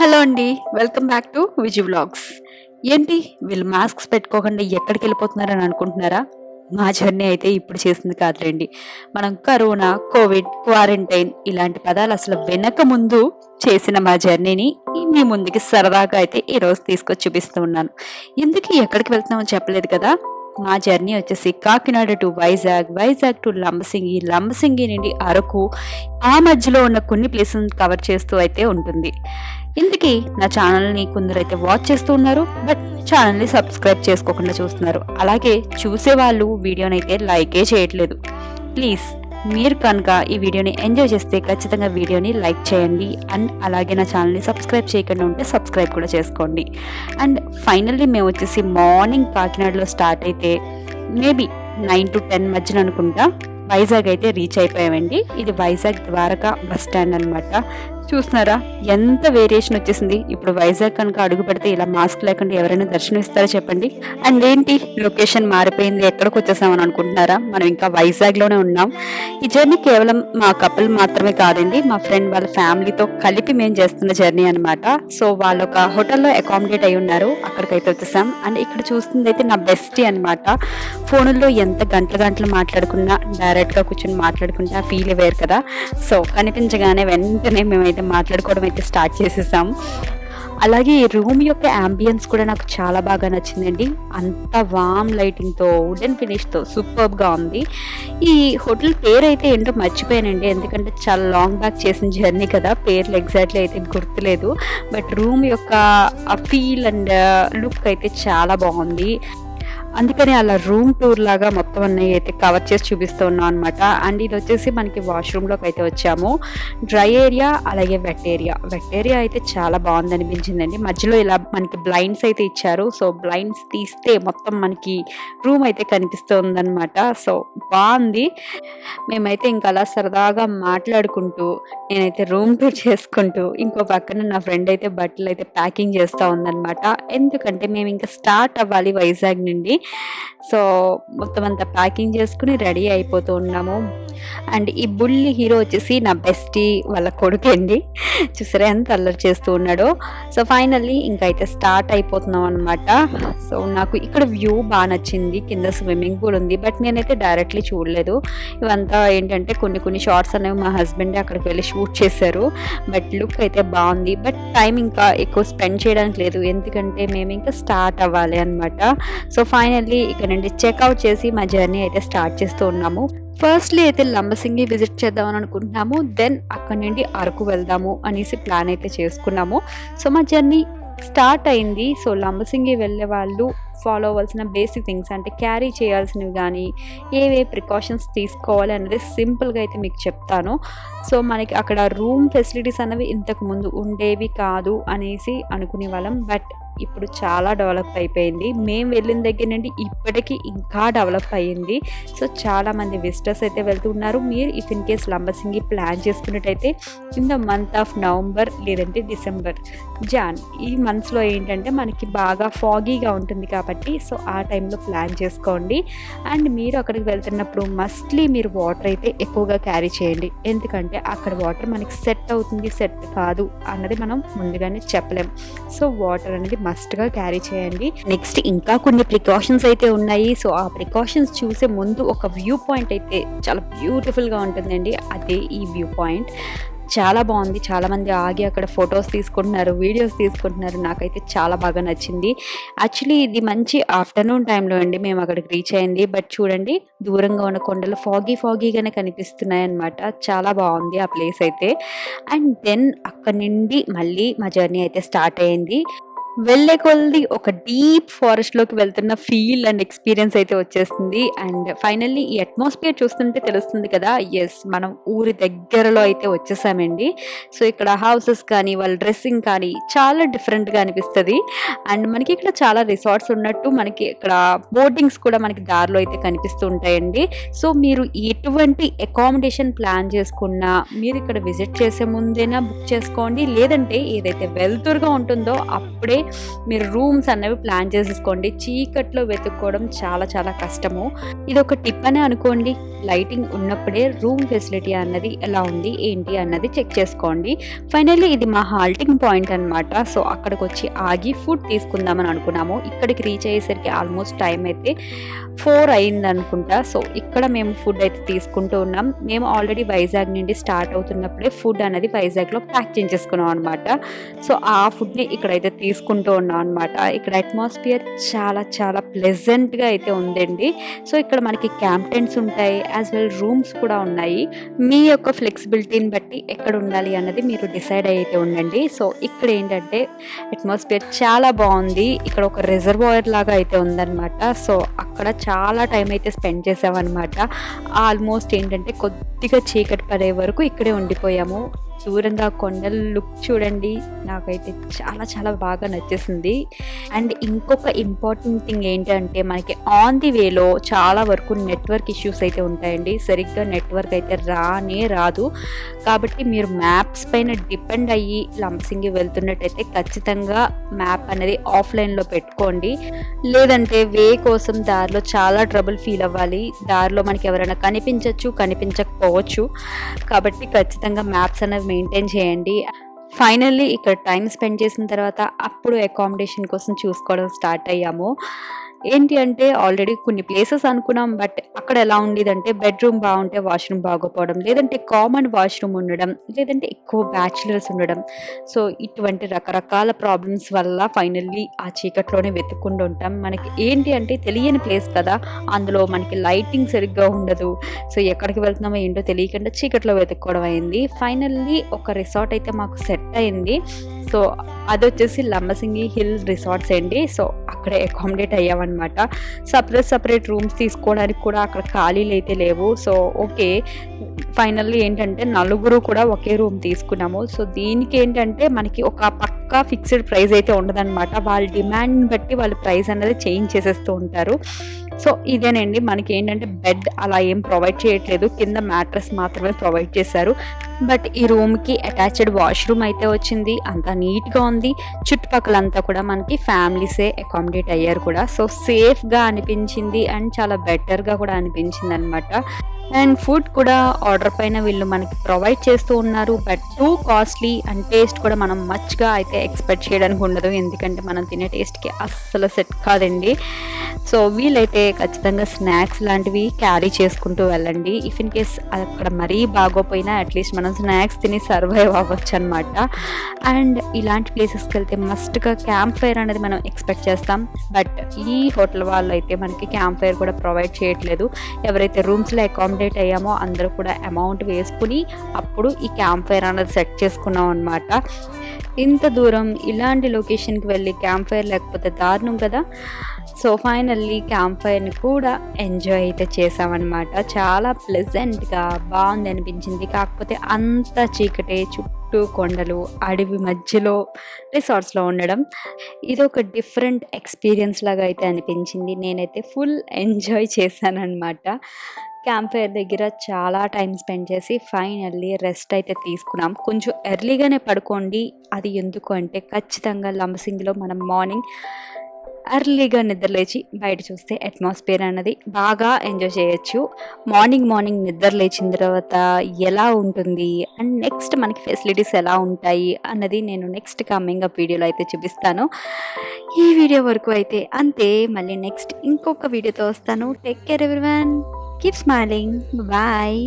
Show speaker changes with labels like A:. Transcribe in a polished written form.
A: Hello అండి. Welcome back to Vijay vlogs. ఏంటి వీళ్ళు మాస్క్స్ పెట్టుకోకుండా ఎక్కడికి వెళ్ళిపోతున్నారని అనుకుంటున్నారా? మా జర్నీ అయితే ఇప్పుడు చేసింది కాదులేండి. మనం కరోనా, కోవిడ్, క్వారంటైన్ ఇలాంటి పదాలు అసలు వినక ముందు చేసిన మా జర్నీని మీ ముందుకి సరదాగా అయితే ఈరోజు తీసుకొచ్చి చూపిస్తూ ఉన్నాను. ఎందుకు ఎక్కడికి వెళ్తున్నామో చెప్పలేదు కదా. మా జర్నీ వచ్చేసి కాకినాడ టు వైజాగ్, వైజాగ్ టు లంబసింగి, లంబసింగి నుండి అరకు, ఆ మధ్యలో ఉన్న కొన్ని ప్లేసెస్ కవర్ చేస్తూ అయితే ఉంటుంది. ఇందుకీ నా ఛానల్ని కొందరైతే వాచ్ చేస్తూ ఉన్నారు, బట్ ఛానల్ని సబ్స్క్రైబ్ చేసుకోకుండా చూస్తున్నారు. అలాగే చూసే వాళ్ళు వీడియోని అయితే లైకే చేయట్లేదు. ప్లీజ్ మీరు కనుక ఈ వీడియోని ఎంజాయ్ చేస్తే ఖచ్చితంగా వీడియోని లైక్ చేయండి. అండ్ అలాగే నా ఛానల్ని సబ్స్క్రైబ్ చేయకుండా ఉంటే సబ్స్క్రైబ్ కూడా చేసుకోండి. అండ్ ఫైనల్లీ మేము వచ్చేసి మార్నింగ్ కాకినాడలో స్టార్ట్ అయితే మేబీ 9 to 10 మధ్యన అనుకుంటా వైజాగ్ అయితే రీచ్ అయిపోయామండి. ఇది వైజాగ్ ద్వారకా బస్ స్టాండ్ అనమాట. చూస్తున్నారా ఎంత వేరియేషన్ వచ్చేసింది. ఇప్పుడు వైజాగ్ కనుక అడుగు పెడితే ఇలా మాస్క్ లేకుండా ఎవరైనా దర్శనం ఇస్తారో చెప్పండి. అండ్ ఏంటి లొకేషన్ మారిపోయింది, ఎక్కడికి వచ్చేసామని అనుకుంటున్నారా? మనం ఇంకా వైజాగ్ లోనే ఉన్నాం. ఈ జర్నీ కేవలం మా కపుల్ మాత్రమే కాదండి, మా ఫ్రెండ్ వాళ్ళ ఫ్యామిలీతో కలిపి మేము చేస్తున్న జర్నీ అనమాట. సో వాళ్ళు ఒక హోటల్లో అకామిడేట్ అయి ఉన్నారు, అక్కడికైతే వచ్చేసాం. అండ్ ఇక్కడ చూస్తుంది అయితే నా బెస్టీ అనమాట. ఫోనుల్లో ఎంత గంటలు మాట్లాడుకున్నా డైరెక్ట్ గా కూర్చొని మాట్లాడుకుంటే ఆ ఫీల్ వేరు కదా. సో కనిపించగానే వెంటనే మేమైతే మాట్లాడుకోవడం అయితే స్టార్ట్ చేసేసాం. అలాగే ఈ రూమ్ యొక్క అంబియన్స్ కూడా నాకు చాలా బాగా నచ్చిందండి. అంత వామ్ లైటింగ్తో, వుడెన్ ఫినిష్తో సూపర్గా ఉంది. ఈ హోటల్ పేరు అయితే ఏంటో మర్చిపోయానండి, ఎందుకంటే చాలా లాంగ్ బ్యాక్ చేసిన జర్నీ కదా, పేర్లు ఎగ్జాక్ట్లీ అయితే గుర్తులేదు. బట్ రూమ్ యొక్క ఆ ఫీల్ అండ్ లుక్ అయితే చాలా బాగుంది. అందుకని అలా రూమ్ టూర్ లాగా మొత్తం అన్నీ అయితే కవర్ చేసి చూపిస్తూ ఉన్నాం అనమాట. అండ్ ఇది వచ్చేసి మనకి వాష్రూమ్లోకి అయితే వచ్చాము. డ్రై ఏరియా అలాగే వెట్ ఏరియా అయితే చాలా బాగుంది అనిపించిందండి. మధ్యలో ఇలా మనకి బ్లైండ్స్ అయితే ఇచ్చారు. సో బ్లైండ్స్ తీస్తే మొత్తం మనకి రూమ్ అయితే కనిపిస్తుంది అనమాట. సో బాగుంది. మేమైతే ఇంకా అలా సరదాగా మాట్లాడుకుంటూ నేనైతే రూమ్ టూర్ చేసుకుంటూ ఇంకో పక్కన నా ఫ్రెండ్ అయితే బట్టలు అయితే ప్యాకింగ్ చేస్తూ ఉందన్నమాట. ఎందుకంటే మేము ఇంకా స్టార్ట్ అవ్వాలి వైజాగ్ నుండి. సో మొత్తం అంతా ప్యాకింగ్ చేసుకుని రెడీ అయిపోతూ ఉన్నాము. అండ్ ఈ బుల్లి హీరో వచ్చేసి నా బెస్టీ వాళ్ళ కొడుకు అండి. చూసారా ఎంత అల్లరి చేస్తూ ఉన్నాడో. సో ఫైనల్లీ ఇంకైతే స్టార్ట్ అయిపోతున్నాం అనమాట. సో నాకు ఇక్కడ వ్యూ బాగా నచ్చింది. కింద స్విమ్మింగ్ పూల్ ఉంది, బట్ నేనైతే డైరెక్ట్లీ చూడలేదు. ఇవంతా ఏంటంటే కొన్ని షార్ట్స్ అనేవి మా హస్బెండ్ అక్కడికి వెళ్ళి షూట్ చేశారు. బట్ లుక్ అయితే బాగుంది. బట్ టైం ఇంకా ఎక్కువ స్పెండ్ చేయడానికి లేదు, ఎందుకంటే మేము ఇంకా స్టార్ట్ అవ్వాలి అనమాట. సో ఫైనల్లీ ఇక్కడ నుండి చెక్అవుట్ చేసి మా జర్నీ అయితే స్టార్ట్ చేస్తూ ఉన్నాము. ఫస్ట్లీ అయితే లంబసింగి విజిట్ చేద్దామని అనుకుంటున్నాము. దెన్ అక్కడ నుండి అరకు వెళ్దాము అనేసి ప్లాన్ అయితే చేసుకున్నాము. సో మా జర్నీ స్టార్ట్ అయింది. సో లంబసింగి వెళ్ళే వాళ్ళు ఫాలో అవ్వాల్సిన బేసిక్ థింగ్స్ అంటే క్యారీ చేయాల్సినవి కానీ ఏవే ప్రికాషన్స్ తీసుకోవాలి అనేది సింపుల్గా అయితే మీకు చెప్తాను. సో మనకి అక్కడ రూమ్ ఫెసిలిటీస్ అనేవి ఇంతకు ముందు ఉండేవి కాదు అనేసి అనుకునే వాళ్ళం, బట్ ఇప్పుడు చాలా డెవలప్ అయిపోయింది. మేము వెళ్ళిన దగ్గర నుండి ఇప్పటికీ ఇంకా డెవలప్ అయ్యింది. సో చాలామంది విజిటర్స్ అయితే వెళ్తున్నారు. మీరు if in case Lambasingi plan చేసుకున్నట్టయితే in the month of November లేదంటే డిసెంబర్, జాన్ ఈ మంత్స్లో ఏంటంటే మనకి బాగా ఫాగీగా ఉంటుంది కాబట్టి సో ఆ టైంలో ప్లాన్ చేసుకోండి. అండ్ మీరు అక్కడికి వెళ్తున్నప్పుడు మస్ట్లీ మీరు వాటర్ అయితే ఎక్కువగా క్యారీ చేయండి, ఎందుకంటే అక్కడ వాటర్ మనకి సెట్ అవుతుంది సెట్ కాదు అన్నది మనం ముందుగానే చెప్పలేం. సో వాటర్ అనేది మస్ట్గా క్యారీ చేయండి. నెక్స్ట్ ఇంకా కొన్ని ప్రికాషన్స్ అయితే ఉన్నాయి. సో ఆ ప్రికాషన్స్ చూసే ముందు ఒక వ్యూ పాయింట్ అయితే చాలా బ్యూటిఫుల్గా ఉంటుందండి. అదే ఈ వ్యూ పాయింట్ చాలా బాగుంది. చాలామంది ఆగి అక్కడ ఫొటోస్ తీసుకుంటున్నారు, వీడియోస్ తీసుకుంటున్నారు. నాకైతే చాలా బాగా నచ్చింది. యాక్చువల్లీ ఇది మంచి ఆఫ్టర్నూన్ టైంలో అండి మేము అక్కడికి రీచ్ అయ్యింది. బట్ చూడండి దూరంగా ఉన్న కొండలు ఫాగీగానే కనిపిస్తున్నాయి అనమాట. చాలా బాగుంది ఆ ప్లేస్ అయితే. అండ్ దెన్ అక్కడి నుండి మళ్ళీ మా జర్నీ అయితే స్టార్ట్ అయ్యింది. వెళ్ళే కొలది ఒక డీప్ ఫారెస్ట్లోకి వెళ్తున్న ఫీల్ అండ్ ఎక్స్పీరియన్స్ అయితే వచ్చేస్తుంది. అండ్ ఫైనల్లీ ఈ అట్మాస్ఫియర్ చూస్తుంటే తెలుస్తుంది కదా, ఎస్ మనం ఊరి దగ్గరలో అయితే వచ్చేసామండి. సో ఇక్కడ హౌసెస్ కానీ వాళ్ళ డ్రెస్సింగ్ కానీ చాలా డిఫరెంట్గా అనిపిస్తుంది. అండ్ మనకి ఇక్కడ చాలా రిసార్ట్స్ ఉన్నట్టు మనకి ఇక్కడ బోర్డింగ్స్ కూడా మనకి దారిలో అయితే కనిపిస్తూ ఉంటాయండి. సో మీరు ఎటువంటి అకామిడేషన్ ప్లాన్ చేసుకున్నా మీరు ఇక్కడ విజిట్ చేసే ముందేనా బుక్ చేసుకోండి, లేదంటే ఏదైతే వెల్తురుగా ఉంటుందో అప్పుడే మీరు రూమ్స్ అన్నవి ప్లాన్ చేసేసుకోండి. చీకట్లో వెతుక్కోవడం చాలా చాలా కష్టము. ఇది ఒక టిప్ అనే అనుకోండి. లైటింగ్ ఉన్నప్పుడే రూమ్ ఫెసిలిటీ అన్నది ఎలా ఉంది ఏంటి అన్నది చెక్ చేసుకోండి. ఫైనల్లీ ఇది మా హాల్టింగ్ పాయింట్ అనమాట. సో అక్కడికి వచ్చి ఆగి ఫుడ్ తీసుకుందామని అనుకున్నాము. ఇక్కడికి రీచ్ అయ్యేసరికి ఆల్మోస్ట్ టైం అయితే 4 అయింది అనుకుంటా. సో ఇక్కడ మేము ఫుడ్ అయితే తీసుకుంటూ ఉన్నాం. మేము ఆల్రెడీ వైజాగ్ నుండి స్టార్ట్ అవుతున్నప్పుడే ఫుడ్ అనేది వైజాగ్లో ప్యాక్ చేసేసుకున్నాం అనమాట. సో ఆ ఫుడ్ని ఇక్కడైతే తీసుకుంటూ ఉన్నాం అనమాట. ఇక్కడ అట్మాస్ఫియర్ చాలా చాలా ప్లెజెంట్గా అయితే ఉందండి. సో ఇక్కడ మనకి క్యాంప్ టెంట్స్ ఉంటాయి, యాజ్ వెల్ రూమ్స్ కూడా ఉన్నాయి. మీ యొక్క ఫ్లెక్సిబిలిటీని బట్టి ఎక్కడ ఉండాలి అన్నది మీరు డిసైడ్ అయితే ఉండండి. సో ఇక్కడ ఏంటంటే అట్మాస్ఫియర్ చాలా బాగుంది. ఇక్కడ ఒక రిజర్వాయర్ లాగా అయితే ఉందన్నమాట. సో అక్కడ చాలా టైం అయితే స్పెండ్ చేసామన్నమాట. ఆల్మోస్ట్ ఏంటంటే కొద్దిగా చీకటి పడే వరకు ఇక్కడే ఉండిపోయాము. దూరంగా కొండల లుక్ చూడండి, నాకైతే చాలా చాలా బాగా నచ్చేసింది. అండ్ ఇంకొక ఇంపార్టెంట్ థింగ్ ఏంటంటే మనకి ఆన్ ది వేలో చాలా వరకు నెట్వర్క్ ఇష్యూస్ అయితే ఉంటాయండి. సరిగ్గా నెట్వర్క్ అయితే రాదు. కాబట్టి మీరు మ్యాప్స్ పైన డిపెండ్ అయ్యి లంబసింగి వెళ్తున్నట్టయితే ఖచ్చితంగా మ్యాప్ అనేది ఆఫ్లైన్లో పెట్టుకోండి. లేదంటే వే కోసం దారిలో చాలా ట్రబుల్ ఫీల్ అవ్వాలి. దారిలో మనకి ఎవరైనా కనిపించకపోవచ్చు. కాబట్టి ఖచ్చితంగా మ్యాప్స్ అనేవి మెయింటైన్ చేయండి. ఫైనల్లీ ఇక్కడ టైం స్పెండ్ చేసిన తర్వాత అప్పుడు అకామిడేషన్ కోసం చూసుకోవడం స్టార్ట్ అయ్యాము. ఏంటి అంటే ఆల్రెడీ కొన్ని ప్లేసెస్ అనుకున్నాం, బట్ అక్కడ ఎలా ఉండేదంటే బెడ్రూమ్ బాగుంటే వాష్రూమ్ బాగోపోవడం, లేదంటే కామన్ వాష్రూమ్ ఉండడం, లేదంటే ఎక్కువ బ్యాచులర్స్ ఉండడం. సో ఇటువంటి రకరకాల ప్రాబ్లమ్స్ వల్ల ఫైనల్లీ ఆ చీకట్లోనే వెతుక్కుంటూ ఉంటాం. మనకి ఏంటి అంటే తెలియని ప్లేస్ కదా, అందులో మనకి లైటింగ్ సరిగ్గా ఉండదు. సో ఎక్కడికి వెళ్తున్నామో ఏంటో తెలియకుండా చీకట్లో వెతుక్కోవడం అయింది. ఫైనల్లీ ఒక రిసార్ట్ అయితే మాకు సెట్ అయింది. సో అది వచ్చేసి లంబసింగి హిల్ రిసార్ట్స్ అండి. సో అక్కడే అకామిడేట్ అయ్యామన్నమాట. సపరేట్ రూమ్స్ తీసుకోవడానికి కూడా అక్కడ ఖాళీలు అయితే లేవు. సో ఓకే, ఫైనల్లీ ఏంటంటే నలుగురు కూడా ఒకే రూమ్ తీసుకున్నాము. సో దీనికి ఏంటంటే మనకి ఒక పక్కా ఫిక్స్డ్ ప్రైస్ అయితే ఉండదన్నమాట. వాళ్ళ డిమాండ్ బట్టి వాళ్ళ ప్రైస్ అనేది చేంజ్ చేసేస్తూ ఉంటారు. సో ఇదేనండి, మనకి ఏంటంటే బెడ్ అలా ఏం ప్రొవైడ్ చేయట్లేదు, కింద మ్యాట్రెస్ మాత్రమే ప్రొవైడ్ చేశారు. బట్ ఈ రూమ్కి అటాచ్డ్ వాష్రూమ్ అయితే వచ్చింది. అంతా నీట్గా ఉంది. చుట్టుపక్కలంతా కూడా మనకి ఫ్యామిలీసే అకామిడేట్ అయ్యారు కూడా. సో సేఫ్గా అనిపించింది అండ్ చాలా బెటర్గా కూడా అనిపించింది అనమాట. అండ్ ఫుడ్ కూడా ఆర్డర్ పైన వీళ్ళు మనకి ప్రొవైడ్ చేస్తూ ఉన్నారు. But too costly and taste కూడా మనం మచ్గా అయితే ఎక్స్పెక్ట్ చేయడానికి ఉండదు, ఎందుకంటే మనం తినే టేస్ట్కి అస్సలు సెట్ కాదండి. సో వీళ్ళైతే ఖచ్చితంగా స్నాక్స్ లాంటివి క్యారీ చేసుకుంటూ వెళ్ళండి. ఇఫ్ ఇన్ కేస్ అక్కడ మరీ బాగోపోయినా అట్లీస్ట్ మనం స్నాక్స్ తిని సర్వైవ్ అవ్వచ్చు అనమాట. అండ్ ఇలాంటి ప్లేసెస్కి వెళ్తే మస్ట్గా క్యాంప్ ఫైర్ అనేది మనం ఎక్స్పెక్ట్ చేస్తాం. బట్ ఈ హోటల్ వాళ్ళు అయితే మనకి క్యాంప్ ఫైర్ కూడా ప్రొవైడ్ చేయట్లేదు. ఎవరైతే రూమ్స్లో అకామిడేట్ అయ్యామో అందరూ కూడా అమౌంట్ వేసుకుని అప్పుడు ఈ క్యాంప్ ఫైర్ అనేది సెట్ చేసుకున్నాం అనమాట. ఇంత దూరం ఇలాంటి లొకేషన్కి వెళ్ళి క్యాంప్ ఫైర్ లేకపోతే దారుణం కదా. సో ఫైనల్లీ క్యాంప్ ఫైర్ని కూడా ఎంజాయ్ అయితే చేసామన్నమాట. చాలా ప్లెజెంట్గా బాగుంది అనిపించింది. కాకపోతే అంత చీకటే, చుట్టూ కొండలు, అడవి మధ్యలో రిసార్ట్స్లో ఉండడం ఇది ఒక డిఫరెంట్ ఎక్స్పీరియన్స్ లాగా అయితే అనిపించింది. నేనైతే ఫుల్ ఎంజాయ్ చేశానన్నమాట. క్యాంప్ ఫైర్ దగ్గర చాలా టైం స్పెండ్ చేసి ఫైనల్లీ రెస్ట్ అయితే తీసుకున్నాం. కొంచెం ఎర్లీగానే పడుకోండి. అది ఎందుకు అంటే ఖచ్చితంగా లంబసింగిలో మనం మార్నింగ్ ఎర్లీగా నిద్రలేచి బయట చూస్తే అట్మాస్ఫియర్ అన్నది బాగా ఎంజాయ్ చేయొచ్చు. మార్నింగ్ నిద్ర లేచిన తర్వాత ఎలా ఉంటుంది అండ్ నెక్స్ట్ మనకి ఫెసిలిటీస్ ఎలా ఉంటాయి అన్నది నేను నెక్స్ట్ కమింగ్ అప్ వీడియోలో అయితే చూపిస్తాను. ఈ వీడియో వరకు అయితే అంతే. మళ్ళీ నెక్స్ట్ ఇంకొక వీడియోతో వస్తాను. Take care everyone, keep smiling, bye.